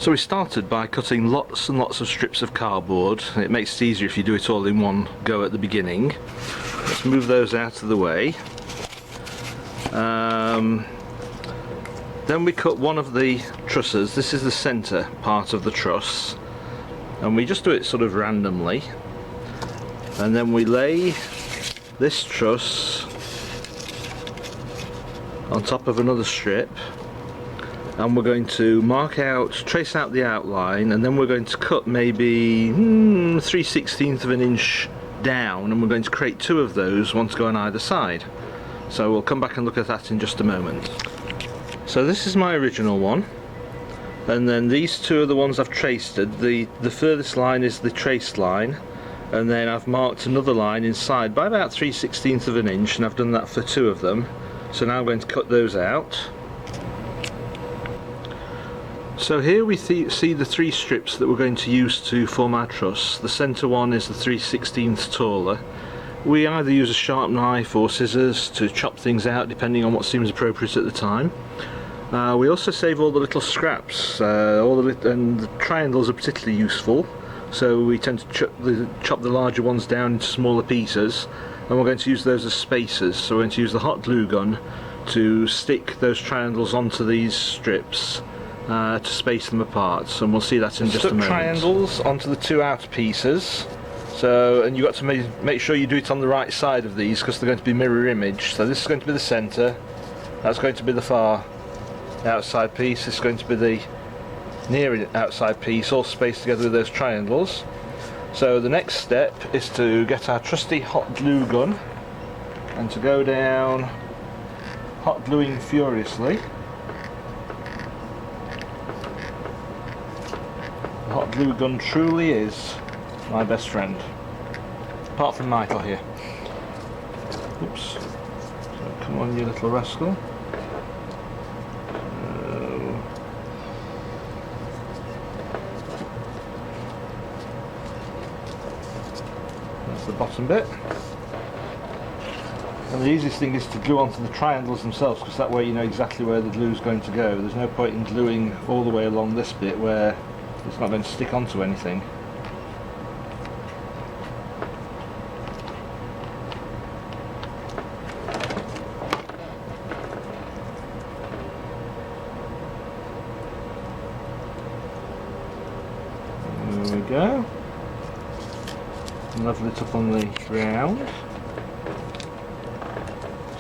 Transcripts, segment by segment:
So we started by cutting lots and lots of strips of cardboard. It makes it easier if you do it all in one go at the beginning. Let's move those out of the way. Then we cut one of the trusses. This is the centre part of the truss, and we just do it sort of randomly, and then we lay this truss on top of another strip, and we're going to trace out the outline, and then we're going to cut maybe 3/16 of an inch down, and we're going to create two of those, one to go on either side. So we'll come back and look at that in just a moment. So this is my original one, and then these two are the ones I've traced. The furthest line is the traced line, and then I've marked another line inside by about 3/16 of an inch, and I've done that for two of them. So now I'm going to cut those out. So here we see the three strips that we're going to use to form our truss. The centre one is the 3/16 taller. We either use a sharp knife or scissors to chop things out depending on what seems appropriate at the time. We also save all the little scraps, and the triangles are particularly useful, so we tend to chop the larger ones down into smaller pieces, and we're going to use those as spacers. So we're going to use the hot glue gun to stick those triangles onto these strips to space them apart, and we'll see that in just a moment. Triangles onto the two outer pieces. So, and you've got to make sure you do it on the right side of these, because they're going to be mirror image. So this is going to be the centre, that's going to be the far outside piece, this is going to be the near outside piece, all spaced together with those triangles. So the next step is to get our trusty hot glue gun and to go down hot gluing furiously. The hot glue gun truly is my best friend, apart from Michael here. Oops. So come on, you little rascal. That's the bottom bit. And the easiest thing is to glue onto the triangles themselves, because that way you know exactly where the glue is going to go. There's no point in gluing all the way along this bit where it's not going to stick onto anything. There we go. Level it up on the ground.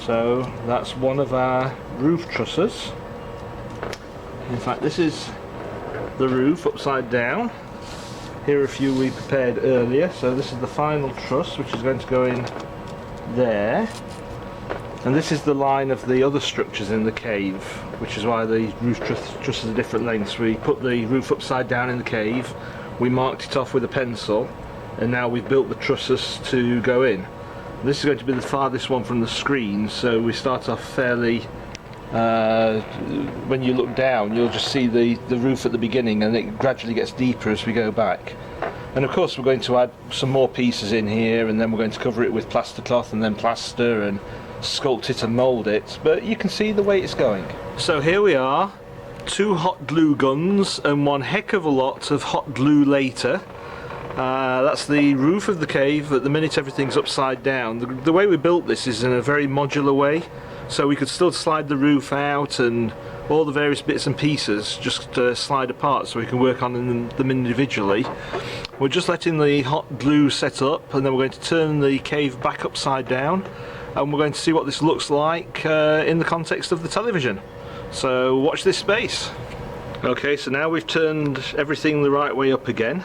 So that's one of our roof trusses. In fact, this is the roof upside down. Here are a few we prepared earlier. So this is the final truss, which is going to go in there. And this is the line of the other structures in the cave, which is why the roof trusses are different lengths. We put the roof upside down in the cave, we marked it off with a pencil, and now we've built the trusses to go in. This is going to be the farthest one from the screen, so we start off fairly, when you look down you'll just see the roof at the beginning, and it gradually gets deeper as we go back. And of course we're going to add some more pieces in here, and then we're going to cover it with plaster cloth and then plaster and sculpt it and mould it, but you can see the way it's going. So here we are, two hot glue guns and one heck of a lot of hot glue later. That's the roof of the cave. At the minute everything's upside down. The way we built this is in a very modular way, so we could still slide the roof out and all the various bits and pieces just slide apart, so we can work on them individually. We're just letting the hot glue set up, and then we're going to turn the cave back upside down, and we're going to see what this looks like in the context of the television. So watch this space. Okay, so now we've turned everything the right way up again.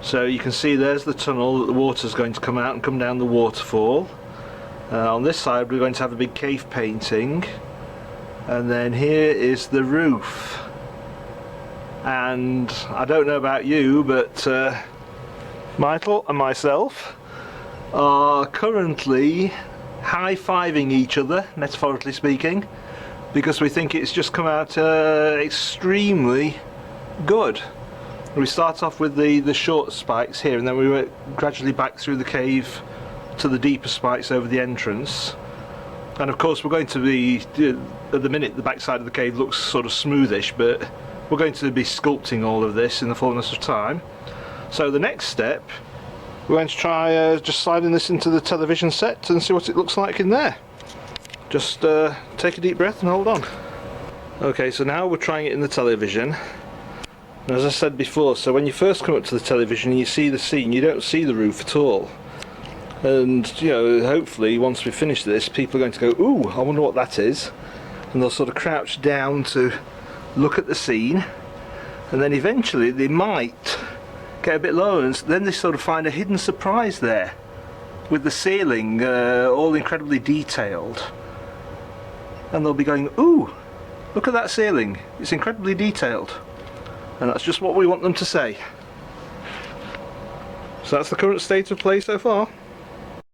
So you can see there's the tunnel that the water's going to come out and come down the waterfall. On this side we're going to have a big cave painting, and then here is the roof. And I don't know about you, but Michael and myself are currently high-fiving each other, metaphorically speaking, because we think it's just come out extremely good. We start off with the short spikes here, and then we work gradually back through the cave to the deeper spikes over the entrance. And of course we're going to be, at the minute the back side of the cave looks sort of smoothish, but we're going to be sculpting all of this in the fullness of time. So the next step, we're going to try just sliding this into the television set and see what it looks like in there. Just take a deep breath and hold on. Okay, so now we're trying it in the television. And as I said before, so when you first come up to the television and you see the scene, you don't see the roof at all. And you know, hopefully once we finish this, people are going to go, ooh, I wonder what that is. And they'll sort of crouch down to look at the scene, and then eventually they might get a bit lower, and then they sort of find a hidden surprise there with the ceiling all incredibly detailed, and they'll be going, ooh, look at that ceiling, it's incredibly detailed. And that's just what we want them to say. So that's the current state of play so far.